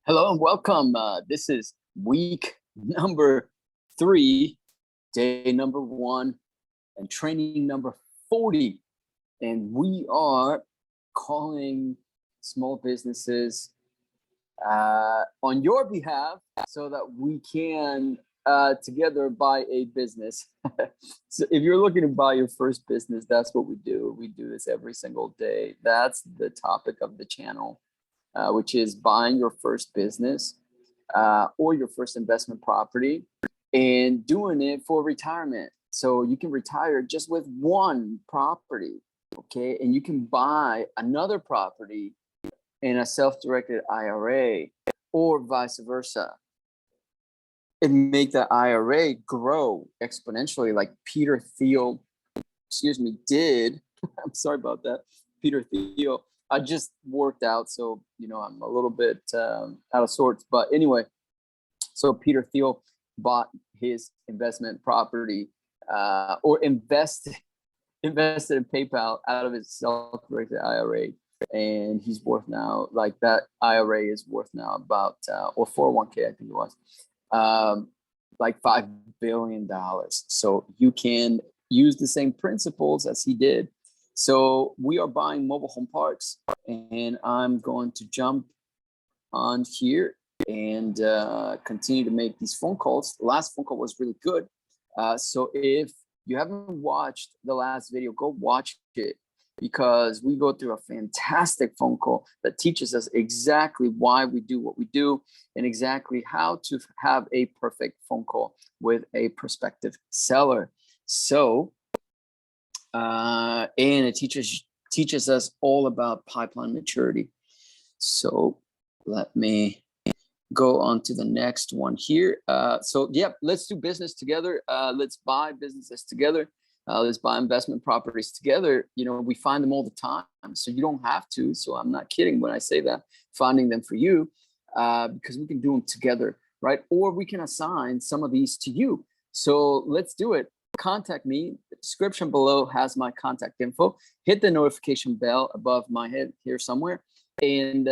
Hello and welcome. This is week number 3, day number 1, and training number 40. And we are calling small businesses on your behalf so that we can together buy a business. So if you're looking to buy your first business, that's what we do. We do this every single day. That's the topic of the channel. Which is buying your first business or your first investment property and doing it for retirement. So you can retire just with one property, okay? And you can buy another property in a self-directed IRA or vice versa and make the IRA grow exponentially like Peter Thiel, did. I'm sorry about that. Peter Thiel. I just worked out, so I'm a little bit out of sorts. But anyway, so Peter Thiel bought his investment property or invested in PayPal out of his self-directed IRA, and he's worth now, like, that IRA is worth now about or 401k, I think it was, like $5 billion. So you can use the same principles as he did. So we are buying mobile home parks, and I'm going to jump on here and continue to make these phone calls. The last phone call was really good. So if you haven't watched the last video, go watch it, because we go through a fantastic phone call that teaches us exactly why we do what we do and exactly how to have a perfect phone call with a prospective seller. So and it teaches us all about pipeline maturity. So let me go on to the next one here. So yeah, let's do business together. Let's buy businesses together. Let's buy investment properties together. We find them all the time, so you don't have to. So I'm not kidding when I say that, finding them for you, because we can do them together, right? Or we can assign some of these to you. So let's do it. Contact me. The description below has my contact info. Hit the notification bell above my head here somewhere. And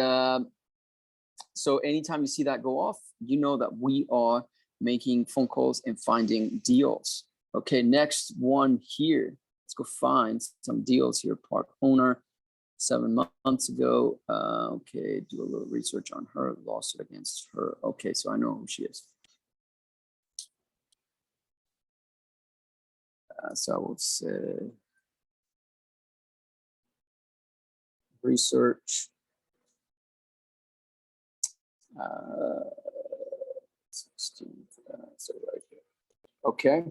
so anytime you see that go off, you know that we are making phone calls and finding deals. Okay, next one here. Let's go find some deals here. Park owner, 7 months ago. Okay, do a little research on her, lawsuit against her. Okay, so I know who she is. So I will say research. 16th, so right here. Okay,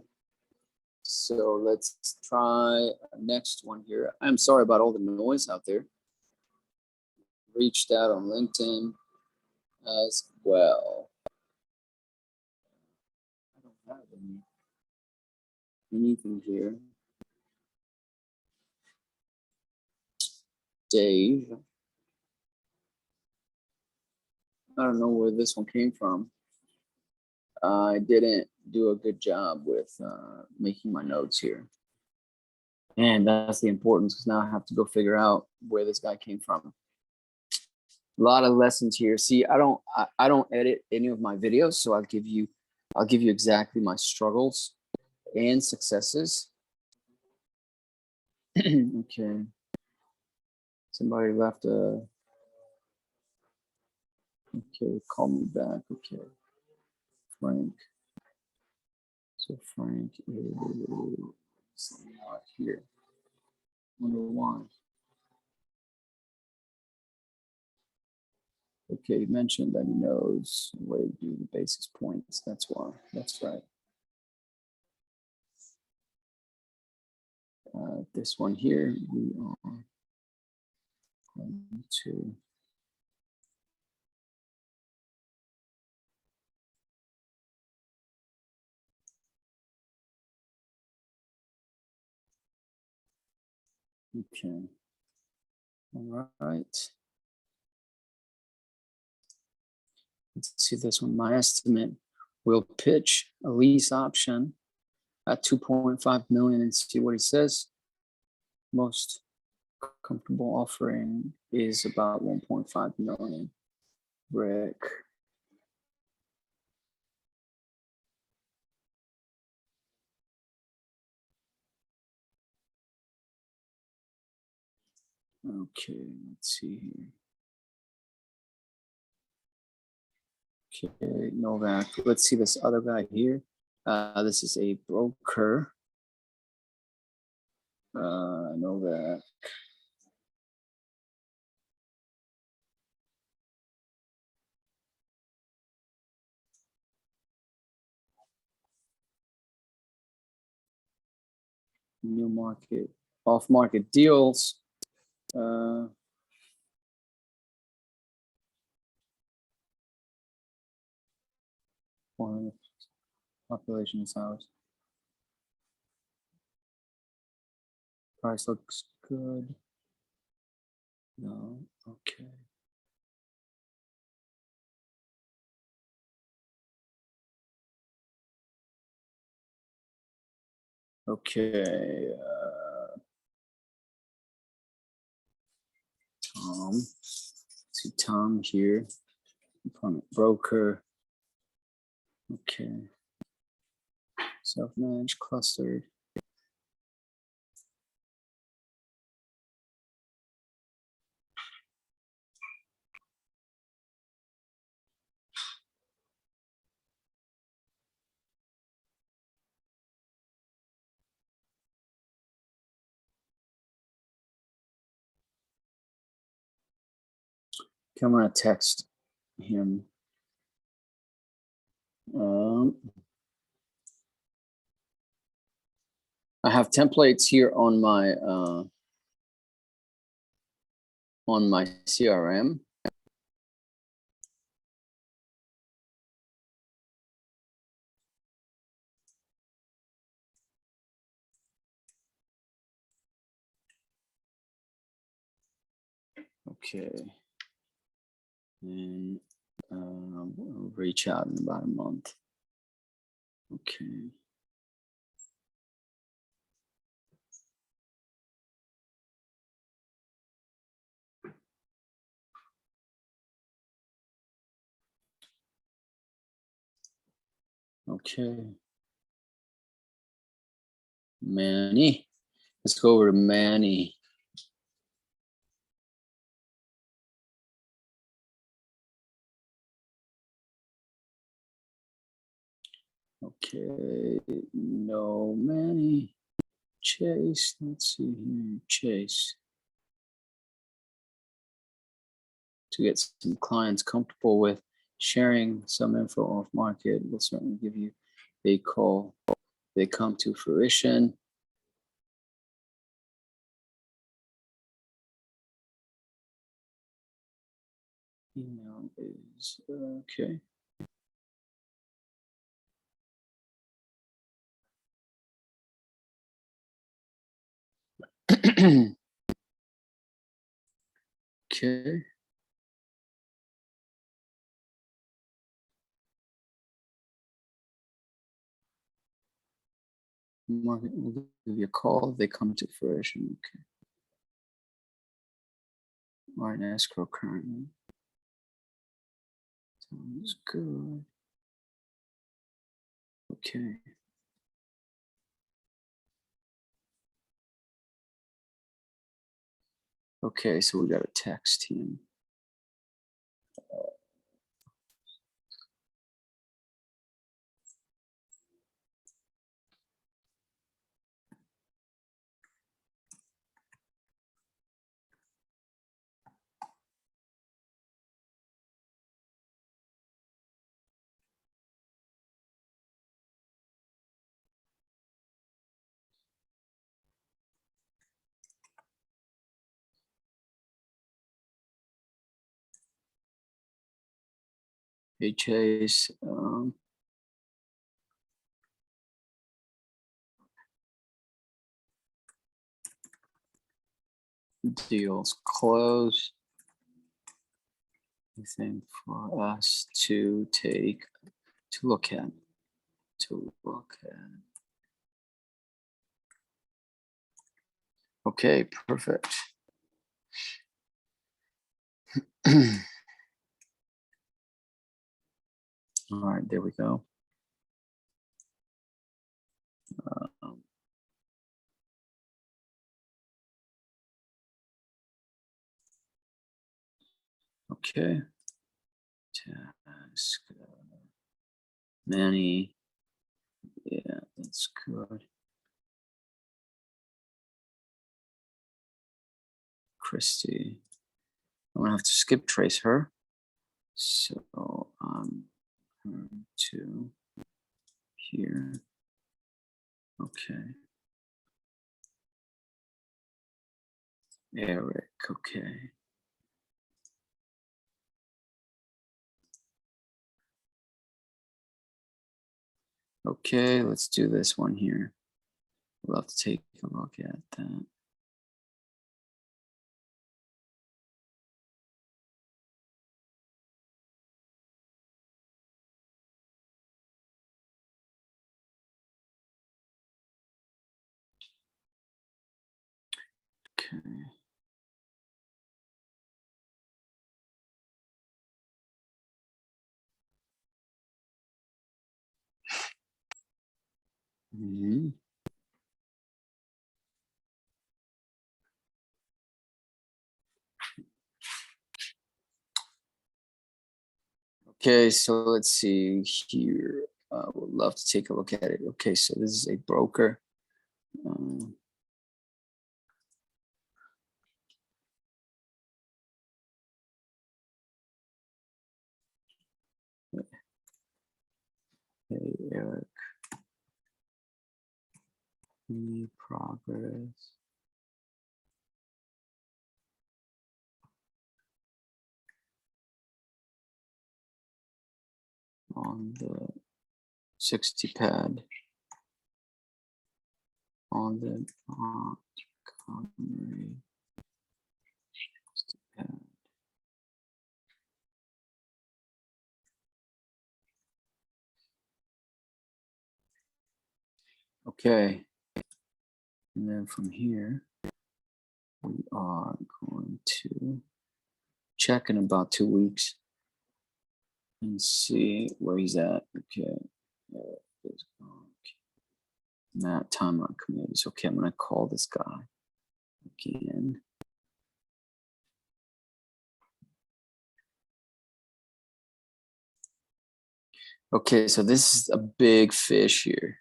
so let's try next one here. I'm sorry about all the noise out there. Reached out on LinkedIn as well. I don't have anything here. Dave. I don't know where this one came from. I didn't do a good job with making my notes here. And that's the importance, because now I have to go figure out where this guy came from. A lot of lessons here. See, I don't edit any of my videos, so I'll give you exactly my struggles and successes. Okay. Somebody left a. Okay, call me back. Okay. Frank. So Frank is not here. Wonder why. Okay, he mentioned that he knows the way to do the basis points. That's why. That's right. This one here, we are going to. Okay. All right. Let's see this one. My estimate will pitch a lease option at 2.5 million and see what he says. Most comfortable offering is about 1.5 million. Rick. Okay, let's see here. Okay, Novak. Let's see this other guy here. This is a broker. Novak. New market, off market deals. Population size. Price looks good. No, okay. Okay. Tom. See Tom here. Apartment broker. Okay. Self-managed, clustered. Okay, I'm gonna text him. I have templates here on my CRM. Okay. And we'll reach out in about a month. Okay. Okay. Manny. Let's go over to Manny. Okay. No, Manny. Chase. Let's see here. Chase. To get some clients comfortable with sharing some info off market, we'll certainly give you a call. They come to fruition. Email is okay. Okay. Market will give you a call. They come to fruition. Okay. All right, escrow currently. Sounds good. Okay. Okay, so we got a text him. Hey Chase, deals closed. Anything for us to look at. Okay, perfect. All right, there we go. Okay. Task. Manny. Yeah, that's good. Christy. I'm gonna have to skip trace her. So her to here. Okay. Eric. Okay. Okay, let's do this one here. We'll have to take a look at that. Okay. Mhm. Okay, so let's see here. Would love to take a look at it. Okay, so this is a broker. Hey, Eric. Any progress? On the 60 pad. On the Montgomery 60 pad. Okay. And then from here, we are going to check in about 2 weeks and see where he's at. Okay. Matt, timeline committees. Okay, I'm gonna call this guy again. Okay, so this is a big fish here.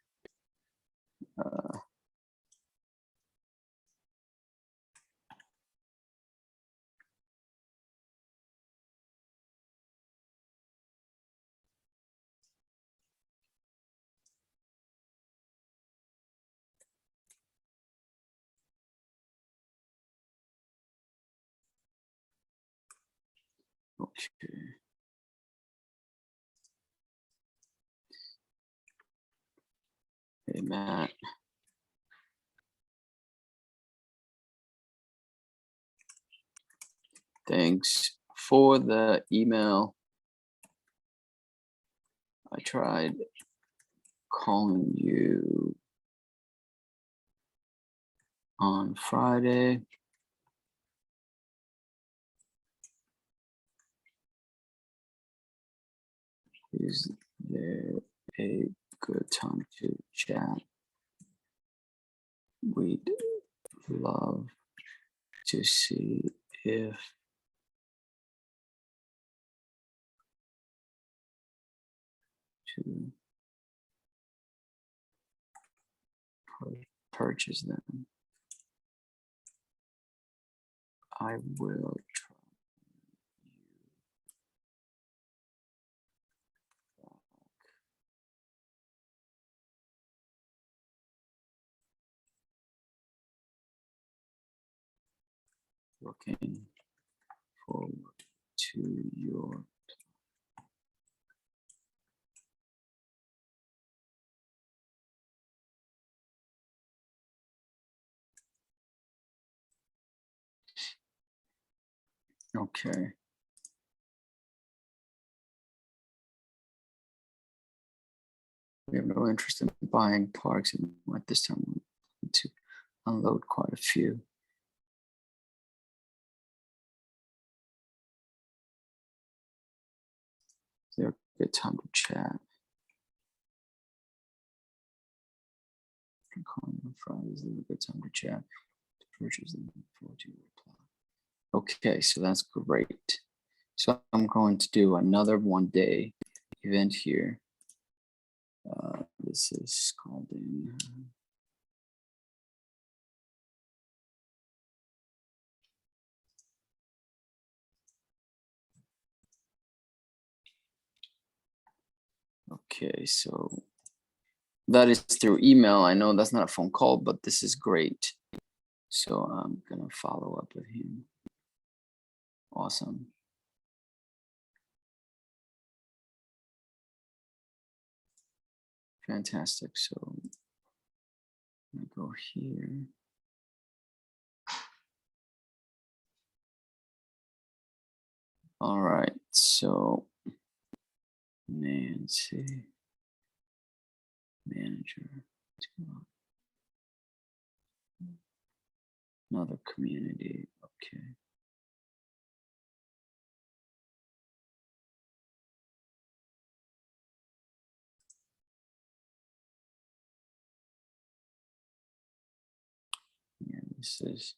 Okay. Hey, Matt. Thanks for the email. I tried calling you on Friday. Is there a good time to chat? We'd love to see if to purchase them. I will try looking forward to your okay. We have no interest in buying parks and at this time we need to unload quite a few. Is there a good time to chat? Calling on Fridays, is there a good time to chat? To purchase them before to reply. Okay, so that's great. So I'm going to do another 1-day event here. This is called in. Okay, so that is through email. I know that's not a phone call, but this is great. So I'm gonna follow up with him. Awesome. Fantastic. So I'm gonna go here. All right, so Nancy, manager, another community. Okay. Yeah, this is.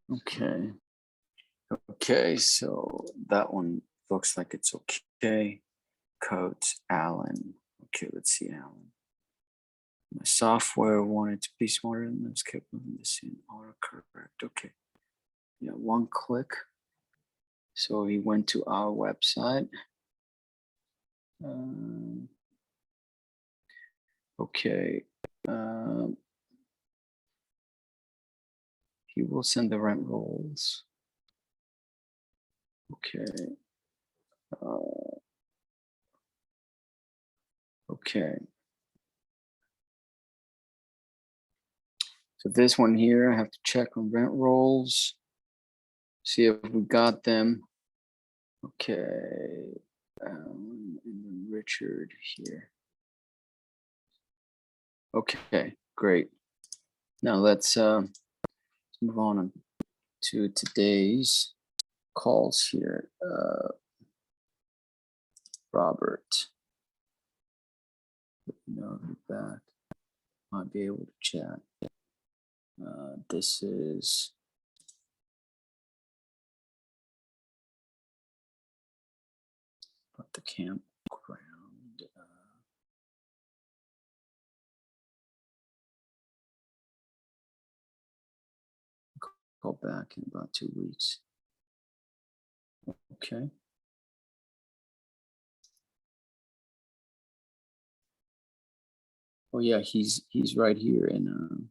Okay. Okay, so that one looks like it's okay. Codes, Alan. Okay, let's see, Alan. My software wanted to be smarter than this, kept moving this in autocorrect. Okay. Yeah, one click. So he went to our website. Okay. He will send the rent rolls. Okay. Okay. So this one here, I have to check on rent rolls, see if we got them. Okay. And then Richard here. Okay, great. Now let's move on to today's calls here. Robert, no, that might be able to chat. This is the campground. Call back in about 2 weeks. Okay. Oh yeah, he's right here in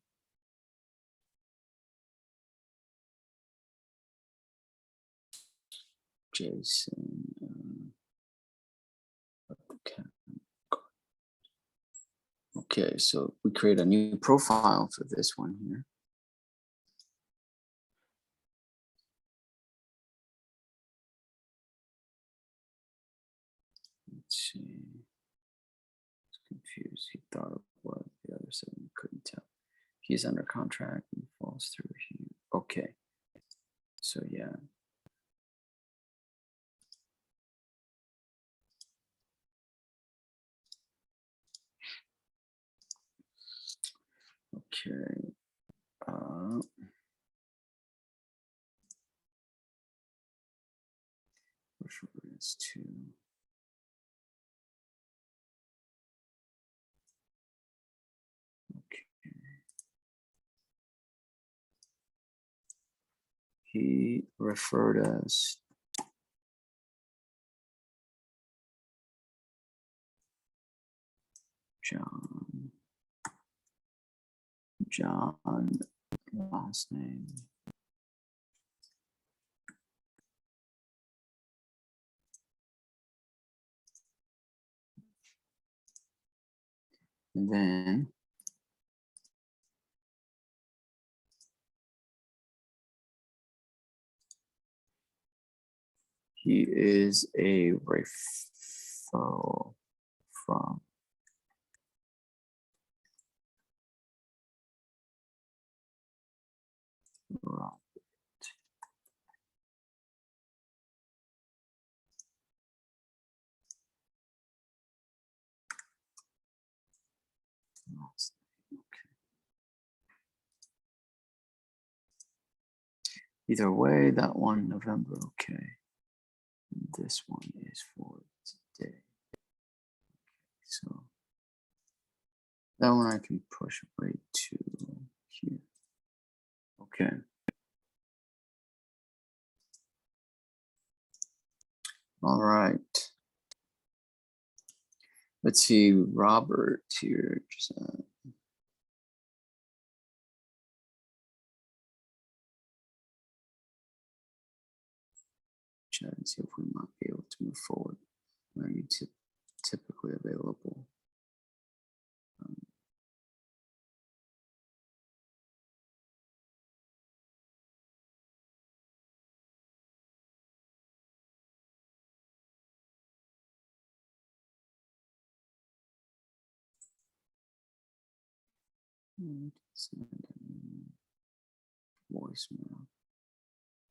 Jason. Okay, so we create a new profile for this one here. Let's see. He's confused. He thought it was the other side. He couldn't tell. He's under contract and falls through here. Okay. So yeah. Okay. Which one is two? Okay. He referred us. John, last name. And then He is a referral from Robert. Okay. Either way, that one November, okay. And this one is for today. So that one I can push right to here. Okay. All right. Let's see, Robert here. Chat and see if we might be able to move forward. Are you typically available? Send a voicemail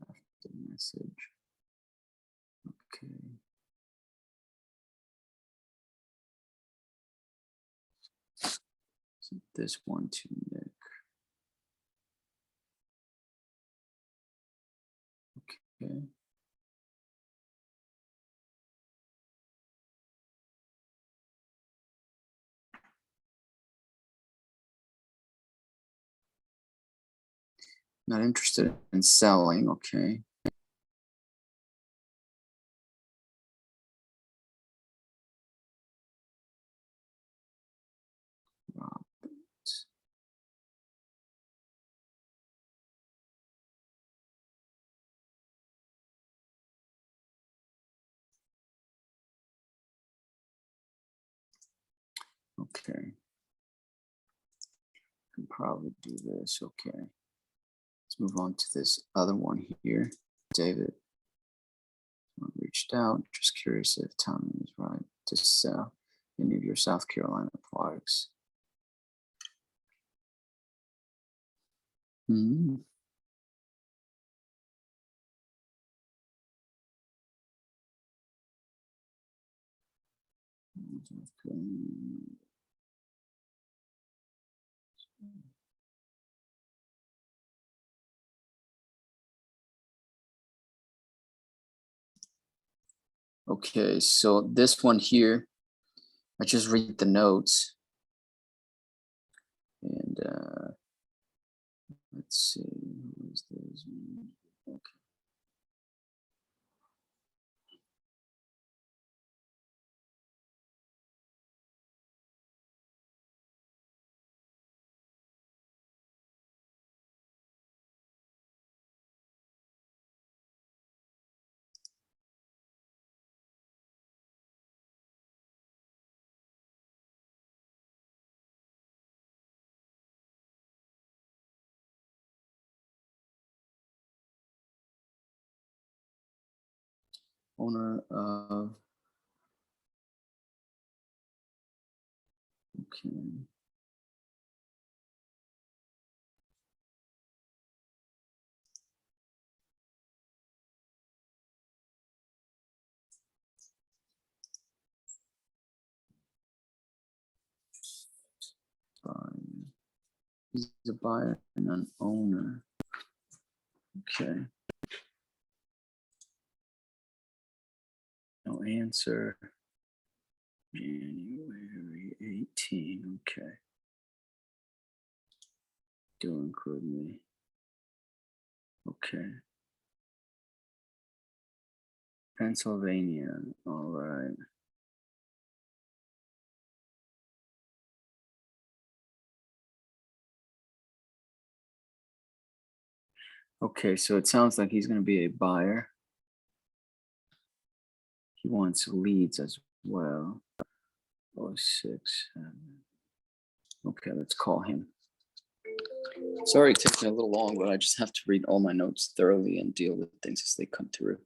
after message. Okay. So this one to Nick. Okay. Not interested in selling. Okay. Robert. Okay. Can probably do this. Okay. Let's move on to this other one here. David reached out. Just curious if timing is right to sell any of your South Carolina products. Hmm. Okay, so this one here, I just read the notes. And let's see, who is this? Okay. Owner of, okay. He's a buyer and an owner. Okay. No answer. January 18. Okay. Do include me. Okay. Pennsylvania. All right. Okay, so it sounds like he's going to be a buyer. He wants leads as well. 06. Okay, let's call him. Sorry it takes me a little long, but I just have to read all my notes thoroughly and deal with things as they come through.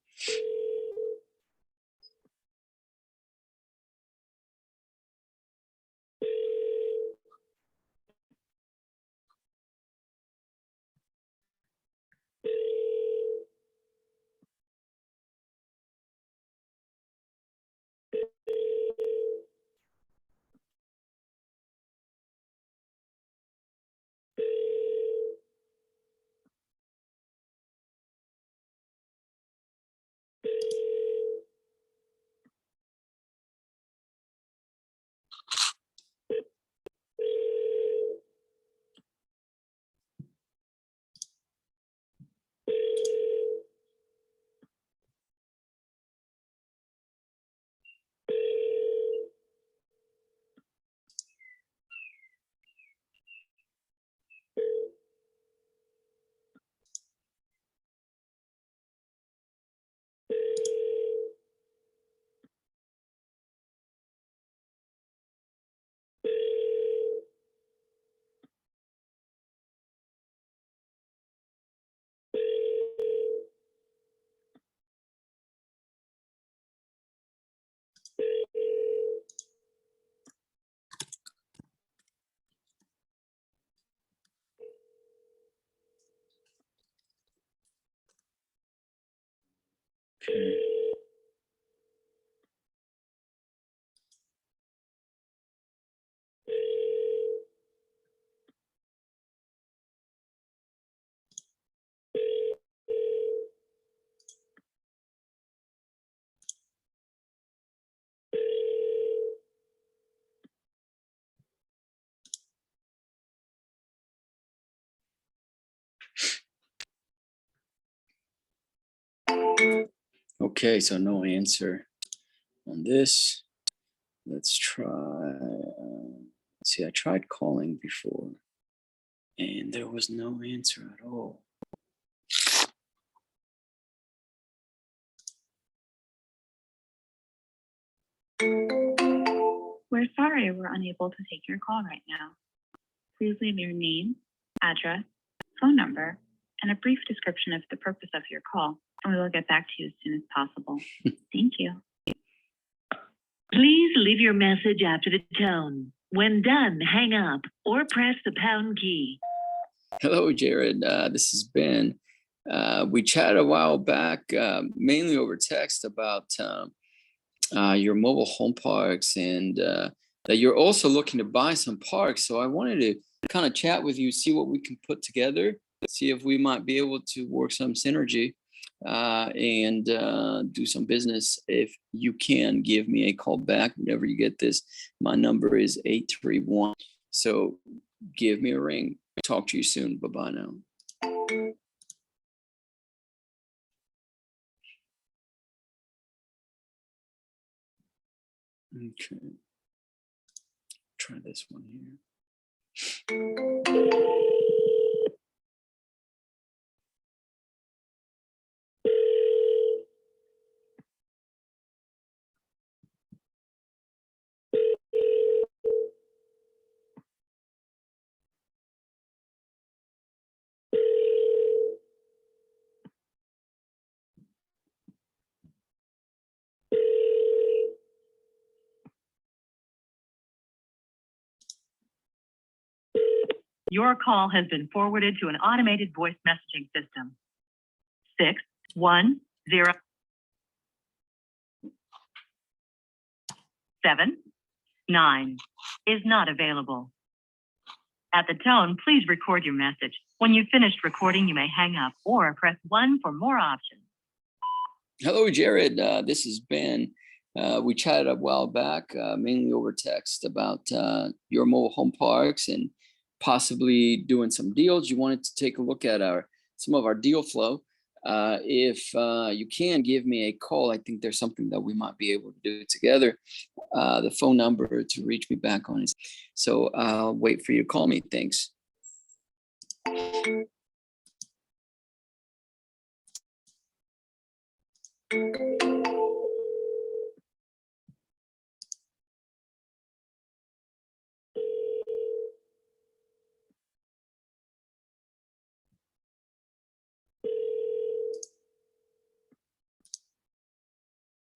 Okay, so no answer on this. Let's try. See, I tried calling before, and there was no answer at all. We're sorry we're unable to take your call right now. Please leave your name, address, phone number, and a brief description of the purpose of your call, and we will get back to you as soon as possible. Thank you. Please leave your message after the tone. When done, hang up or press the pound key. Hello, Jared. This is Ben. We chatted a while back, mainly over text, about your mobile home parks and that you're also looking to buy some parks. So I wanted to kind of chat with you, see what we can put together, see if we might be able to work some synergy and do some business. If you can, give me a call back whenever you get this. My number is 831. So give me a ring. Talk to you soon. Bye-bye now. Okay. Try this one here. Your call has been forwarded to an automated voice messaging system. 610-779 is not available. At the tone, please record your message. When you've finished recording, you may hang up or press 1 for more options. Hello, Jared. This is Ben. We chatted a while back, mainly over text, about your mobile home parks and possibly doing some deals. You wanted to take a look at some of our deal flow. If you can, give me a call. I think there's something that we might be able to do together. The phone number to reach me back on is. So I'll wait for you to call me. Thanks.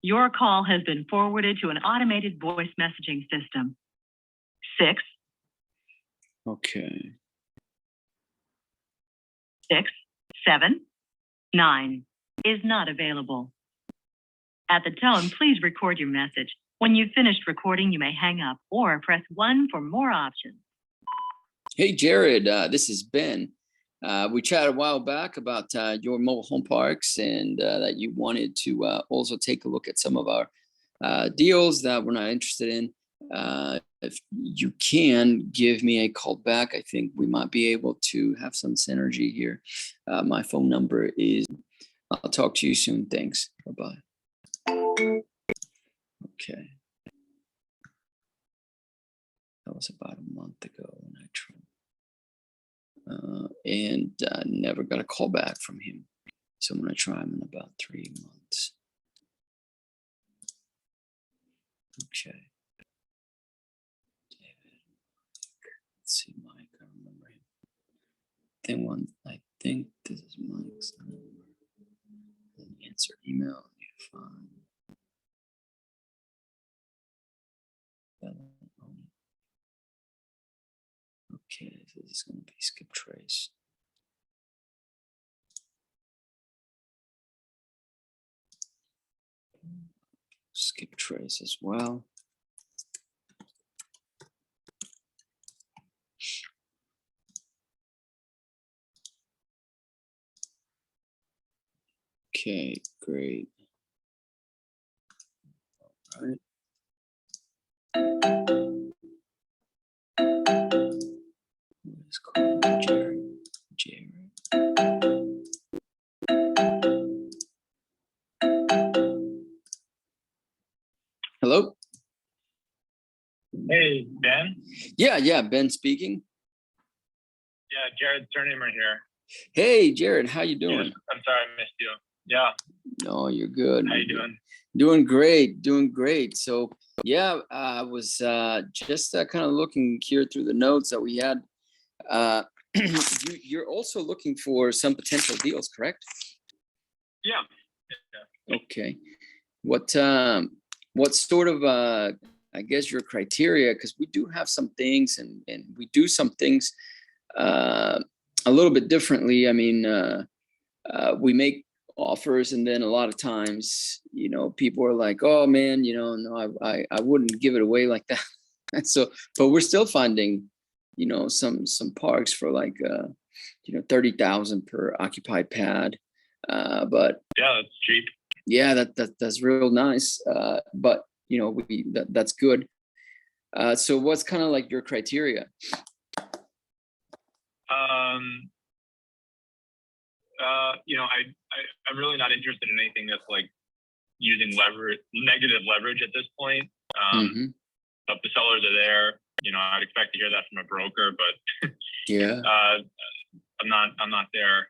Your call has been forwarded to an automated voice messaging system. 6 Okay. 679 is not available. At the tone, please record your message. When you've finished recording, you may hang up or press 1 for more options. Hey, Jared, this is Ben. We chatted a while back about your mobile home parks and that you wanted to also take a look at some of our deals that we're not interested in. If you can, give me a call back. I think we might be able to have some synergy here. My phone number is, I'll talk to you soon. Thanks. Bye-bye. Okay. That was about a month ago when I tried. And never got a call back from him. So I'm going to try him in about 3 months. Okay. David. Let's see, Mike. I remember him. I think this is Mike's number. Then answer email. You find. Okay, so this is going to be skip trace. Skip trace as well. Okay, great. All right. Let's call Jared. Jared. Yeah, Ben speaking. Yeah, Jared Turnimer here. Hey, Jared, how you doing? Yes, I'm sorry I missed you. Yeah, No, you're good. how You're you good. doing? Doing great. So yeah, I was just kind of looking here through the notes that we had. You're also looking for some potential deals, correct? Yeah. Yeah. Okay. What sort of I guess your criteria, because we do have some things and we do some things a little bit differently. I mean, we make offers and then a lot of times, people are like, oh man, no, I wouldn't give it away like that. So, but we're still finding, some parks for like 30,000 per occupied pad. But Yeah, that's cheap. yeah, that's real nice. But that's good. So what's kind of like your criteria? I'm really not interested in anything that's like using negative leverage at this point. Mhm. If the sellers are there, I'd expect to hear that from a broker, but Yeah. I'm not there.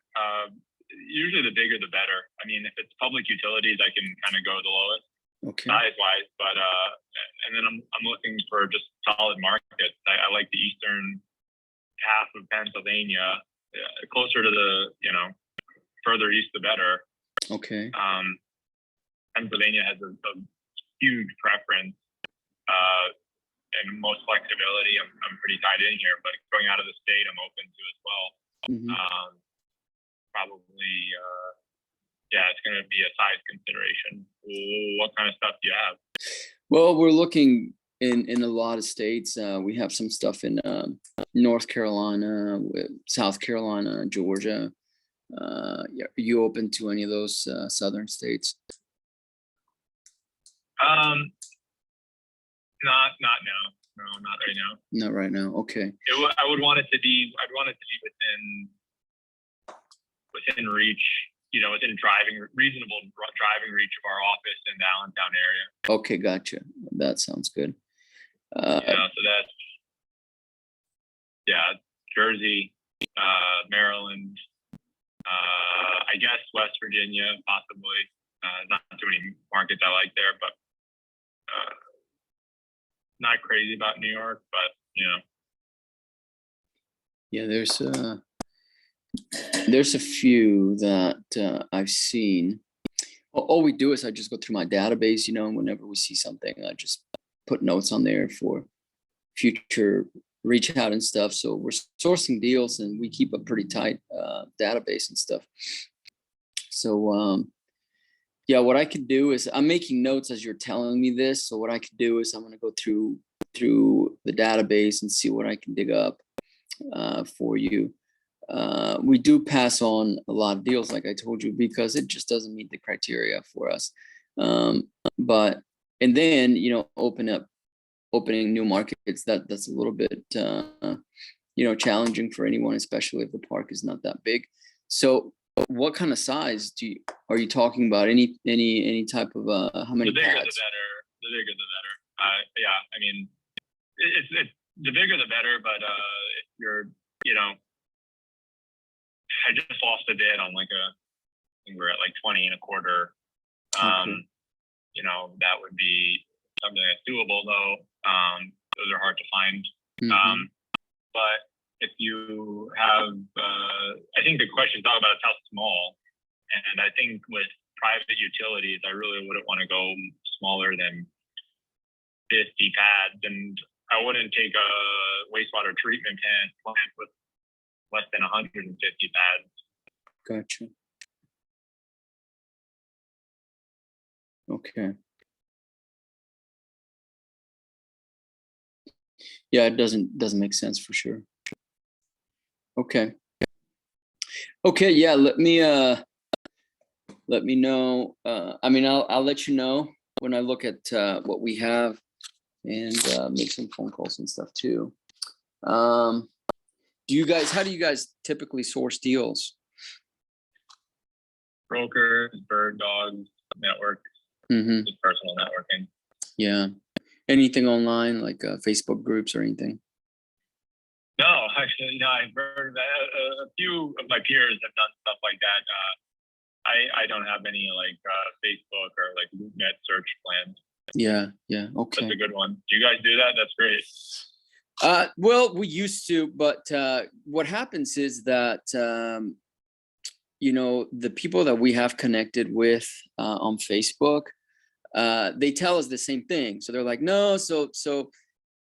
Usually the bigger the better. I mean, if it's public utilities, I can kind of go the lowest Okay. size wise, but and then I'm looking for just solid markets. I like the eastern half of Pennsylvania, closer to the further east the better. Okay. Pennsylvania has a huge preference and most flexibility. I'm pretty tied in here, but going out of the state, I'm open to as well. Mhm. Probably, it's going to be a size consideration. What kind of stuff do you have? Well, we're looking in a lot of states. We have some stuff in North Carolina, South Carolina, Georgia. Yeah, are you open to any of those southern states? Not now. No, not right now. Not right now. Okay. I would want it to be. I'd want it to be within reach. Within reasonable driving reach of our office in the Allentown area. Okay, gotcha. That sounds good. So that's Jersey, Maryland, I guess West Virginia, possibly. Not too many markets I like there, but not crazy about New York, but Yeah, there's a few that I've seen. All we do is I just go through my database, and whenever we see something, I just put notes on there for future reach out and stuff. So we're sourcing deals and we keep a pretty tight database and stuff. So what I could do is I'm making notes as you're telling me this. So what I could do is I'm going to go through the database and see what I can dig up for you. We do pass on a lot of deals, like I told you, because it just doesn't meet the criteria for us. But and then opening new markets, that's a little bit challenging for anyone, especially if the park is not that big. So what kind of size are you talking about? Any type of how many the bigger pads? the better. The bigger the better. I mean, it's the bigger the better. But if you're, I just lost a bid on I think we're at like 20 and a quarter. Okay. That would be something that's doable though. Those are hard to find. Mhm. But if you have, I think the question is all about how small. And I think with private utilities, I really wouldn't want to go smaller than 50 pads. And I wouldn't take a wastewater treatment plant with less than 150 pads. Gotcha. Okay. Yeah, it doesn't make sense for sure. Okay. Yeah, let me know. I mean, I'll let you know when I look at what we have and make some phone calls and stuff too. How do you guys typically source deals? Brokers, bird dogs, network, Mm-hmm. just personal networking. Yeah. Anything online like Facebook groups or anything? No, actually, no. I've heard that a few of my peers have done stuff like that. I don't have any like Facebook or like LoopNet search plans. Yeah, That's okay. a good one. Do you guys do that? That's great. Well, we used to, but what happens is that the people that we have connected with on Facebook, they tell us the same thing. So they're like, no, so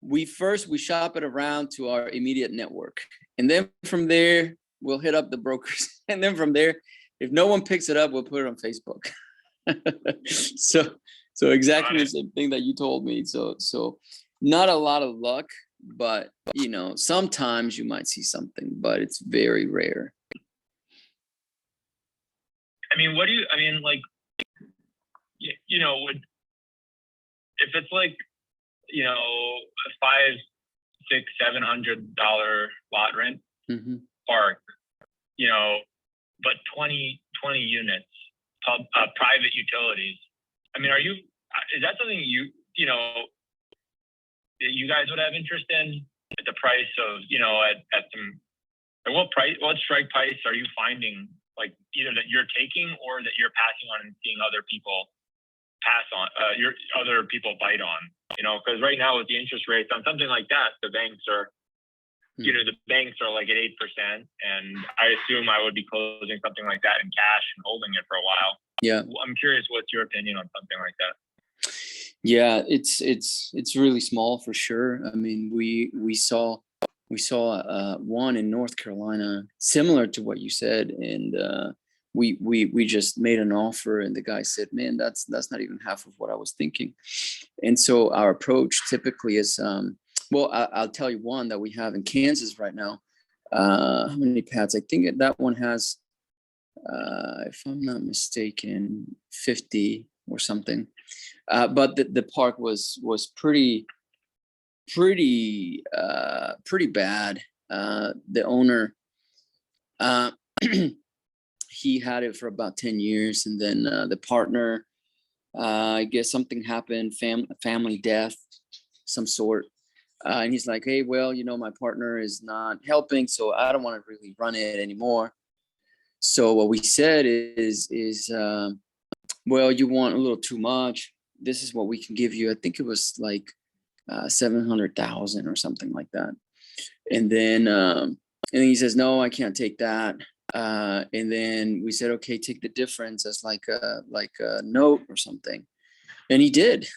we shop it around to our immediate network, and then from there we'll hit up the brokers, and then from there, if no one picks it up, we'll put it on Facebook. so exactly the same thing that you told me. So not a lot of luck, but sometimes you might see something, but it's very rare. I mean, like, would, if it's like, a $500, $600, $700 lot rent park, but 20 units, private utilities. I mean, is that something that you guys would have interest in at the price of, at some, what strike price are you finding, like either that you're taking or that you're passing on and seeing other people pass on, other people bite on, because right now with the interest rates on something like that, the banks are, the banks are like at 8%, and I assume I would be closing something like that in cash and holding it for a while. Yeah. I'm curious, what's your opinion on something like that? Yeah, it's really small for sure. I mean, we saw one in North Carolina similar to what you said, and we just made an offer, and the guy said, man, that's not even half of what I was thinking. And so our approach typically is, well, I'll tell you one that we have in Kansas right now. How many pads? I think that one has, if I'm not mistaken, 50 or something. But the park was pretty bad. The owner, he had it for about 10 years, and then the partner, I guess something happened, family death, some sort. And he's like, hey, well, my partner is not helping, so I don't want to really run it anymore. So what we said is well, you want a little too much. This is what we can give you. I think it was like 700,000 or something like that. And then he says, no, I can't take that. And then we said, okay, take the difference as like a note or something. And he did.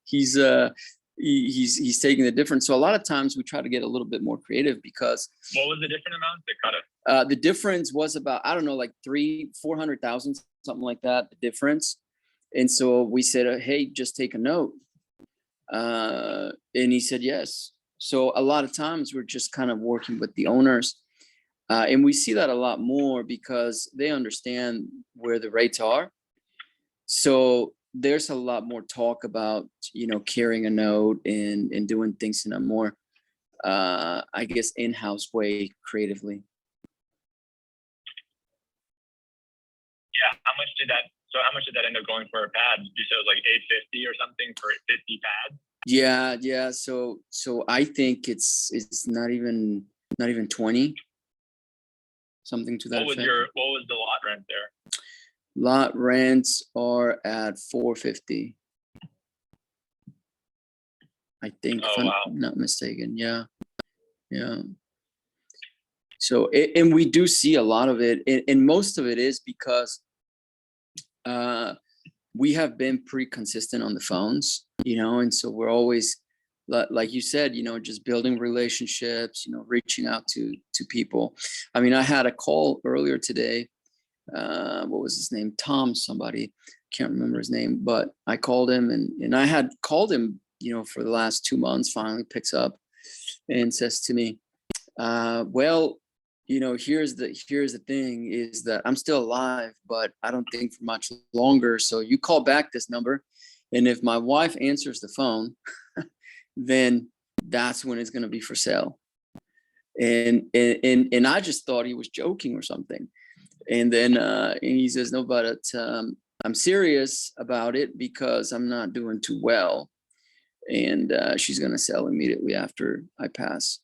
He's taking the difference. So a lot of times we try to get a little bit more creative, because what was the different amount that cut it? The difference was about, I don't know, like 400,000, something like that, the difference. And so we said, hey, just take a note. And he said yes. So a lot of times we're just kind of working with the owners. And we see that a lot more because they understand where the rates are. So there's a lot more talk about, carrying a note and doing things in a more, I guess, in-house way creatively. Yeah. How much did that end up going for a pad? You said it was like 850 or something for 50 pads? Yeah. So I think it's not even 20, something to that effect. What was the lot rent there? Lot rents are at 450. I think, if I'm not mistaken. Yeah. So, and we do see a lot of it, and most of it is because we have been pretty consistent on the phones, and so we're always, like you said, just building relationships, reaching out to people. I mean, I had a call earlier today. What was his name? Tom somebody, can't remember his name, but I called him, and I had called him, for the last 2 months. Finally picks up and says to me, well, here's the thing, is that I'm still alive, but I don't think for much longer. So you call back this number, and if my wife answers the phone, then that's when it's going to be for sale. And I just thought he was joking or something. And then and he says, no, but I'm serious about it because I'm not doing too well. And she's going to sell immediately after I pass.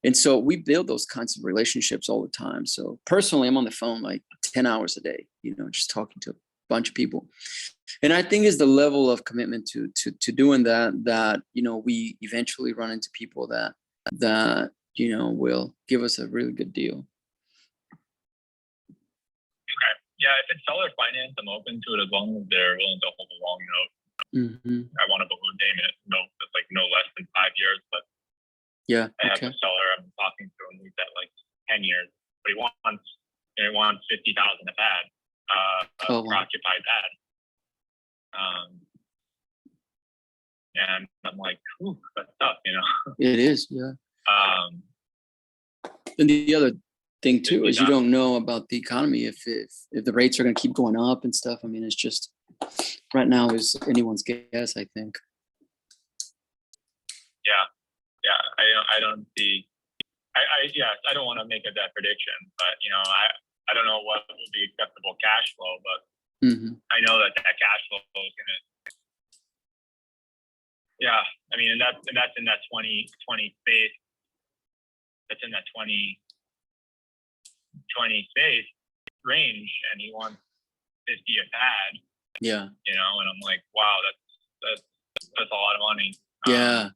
And so we build those kinds of relationships all the time. So personally, I'm on the phone like 10 hours a day, just talking to a bunch of people. And I think is the level of commitment to doing that we eventually run into people that will give us a really good deal. Okay. Yeah, if it's seller finance, I'm open to it as long as they're willing to hold a long note. I want a balloon payment note that's like no less than 5 years, but Yeah. I have Okay. a seller I'm talking to, and he's at like 10 years, but he wants 50,000 a pad, Oh, for wow. occupied pad. And I'm like, ooh, that's tough, It is. Yeah. Um, And the other thing too is you 50,000. don't know about the economy if the rates are going to keep going up and stuff. I mean, it's just right now is anyone's guess, I think. Yeah, I don't see. I don't want to make a that prediction, but I don't know what will be acceptable cash flow, but I know that cash flow is gonna. Yeah, I mean, and that's in that 20 space. That's in that 20 space range, and he wants 50 a pad. Yeah. And I'm like, wow, that's a lot of money. Yeah.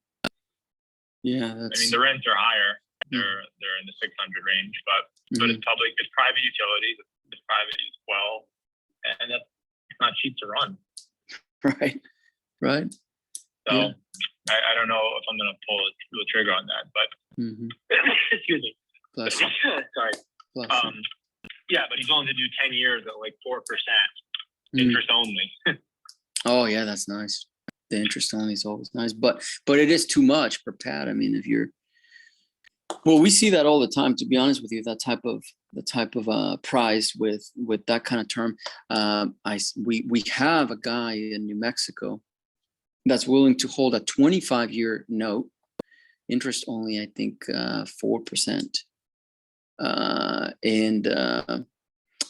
Yeah. I mean, the rents are higher. They're in the 600 range, but it's public, it's private utilities, it's private as well, and that's not cheap to run. Right. So Yeah. I don't know if I'm going to pull the trigger on that, but excuse me. Bless you. Sorry. Bless you. Yeah, but he's willing to do 10 years at like 4% interest only. Oh yeah, that's nice. The interest only is always nice, but it is too much per pad. I mean, we see that all the time. To be honest with you, the type of price with that kind of term. We have a guy in New Mexico that's willing to hold a 25-year note, interest only, I think 4%, and I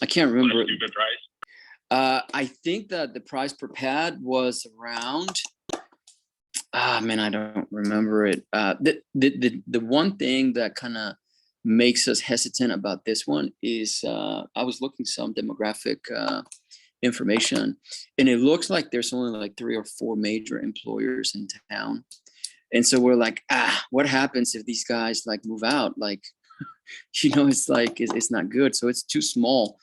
can't remember. What a stupid price. I think that the price per pad was around. I don't remember it. The one thing that kind of makes us hesitant about this one is I was looking some demographic information, and it looks like there's only like 3 or 4 major employers in town, and so we're like, what happens if these guys like move out? Like, it's like it's not good. So it's too small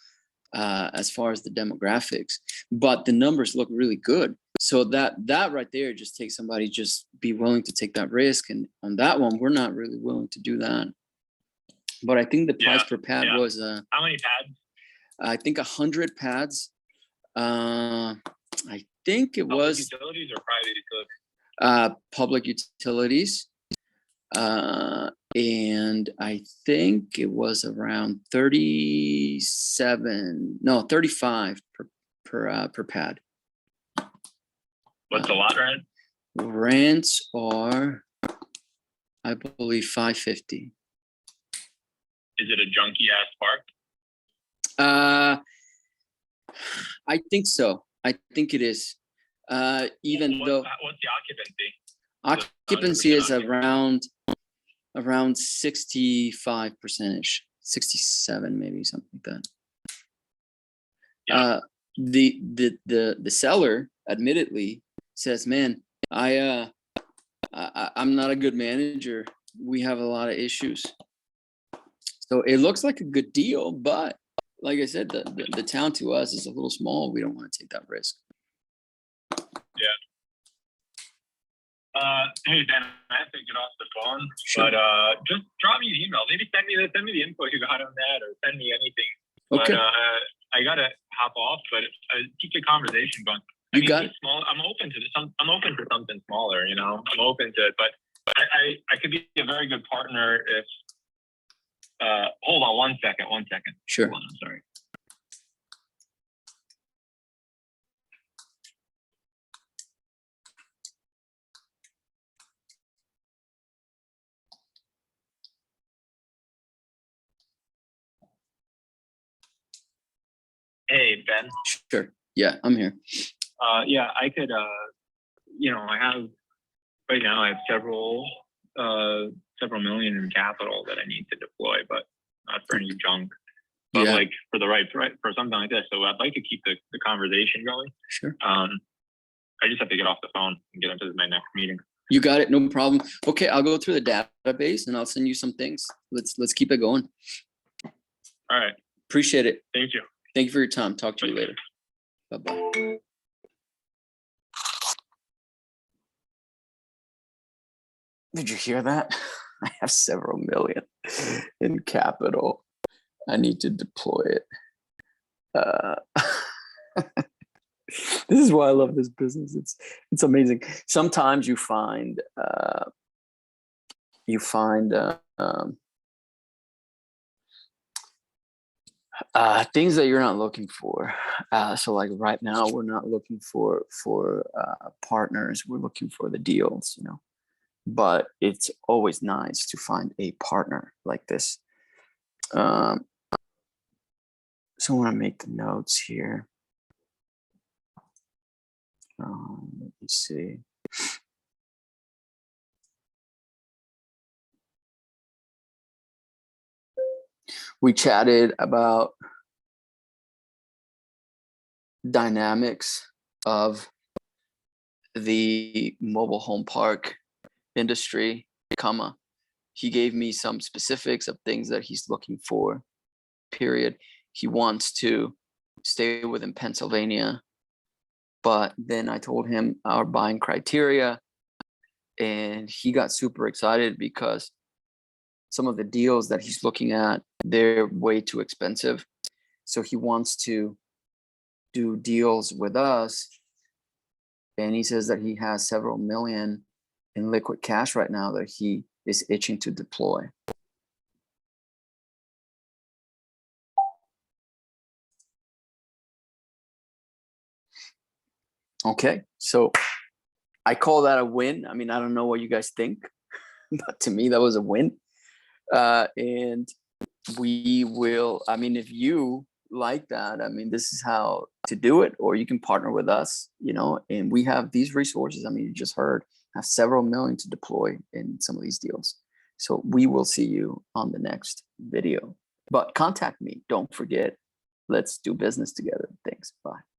as far as the demographics, but the numbers look really good. So that right there just takes somebody just be willing to take that risk. And on that one, we're not really willing to do that. But I think the price per pad was how many pads? I think 100 pads. I think it was utilities or private utilities? Public utilities. And I think it was around 35 per pad. What's the lot rent? Rents are, I believe, $550. Is it a junky ass park? I think so. I think it is. Even though what's the occupancy? Occupancy is around 65%, 67, maybe something like that. Yeah. The seller admittedly says, man, I'm not a good manager. We have a lot of issues. So it looks like a good deal, but like I said, the town to us is a little small. We don't want to take that risk. Yeah. Hey Ben, I have to get off the phone, Sure. but just drop me an email. Maybe send me the info you got on that, or send me anything. Okay. But I gotta hop off, but keep the conversation going. You got it. Small. I'm open to this. I'm open to something smaller. I'm open to it, but I could be a very good partner if. Hold on one second. Sure. Hold on, I'm sorry. Hey Ben. Sure. Yeah, I'm here. Yeah, I could. I have right now. I have several several million in capital that I need to deploy, but not for any junk. But Yeah. like for the right for something like this. So I'd like to keep the conversation going. Sure. I just have to get off the phone and get into my next meeting. You got it. No problem. Okay, I'll go through the database and I'll send you some things. Let's keep it going. All right. Appreciate it. Thank you. Thank you for your time. Talk to you later. Bye-bye. Did you hear that? I have several million in capital. I need to deploy it. This is why I love this business. It's amazing. Sometimes you find things that you're not looking for. So like right now, we're not looking for partners. We're looking for the deals, but it's always nice to find a partner like this. So I want to make the notes here. Let me see. We chatted about dynamics of the mobile home park industry, he gave me some specifics of things that he's looking for, period. He wants to stay within Pennsylvania, but then I told him our buying criteria and he got super excited because some of the deals that he's looking at, they're way too expensive. So he wants to do deals with us. And he says that he has several million in liquid cash right now that he is itching to deploy. Okay, so I call that a win. I mean, I don't know what you guys think, but to me, that was a win. And we will, I mean, if you like that, I mean, this is how to do it, or you can partner with us, and we have these resources. I mean, you just heard, have several million to deploy in some of these deals. So we will see you on the next video, but contact me. Don't forget, let's do business together. Thanks. Bye.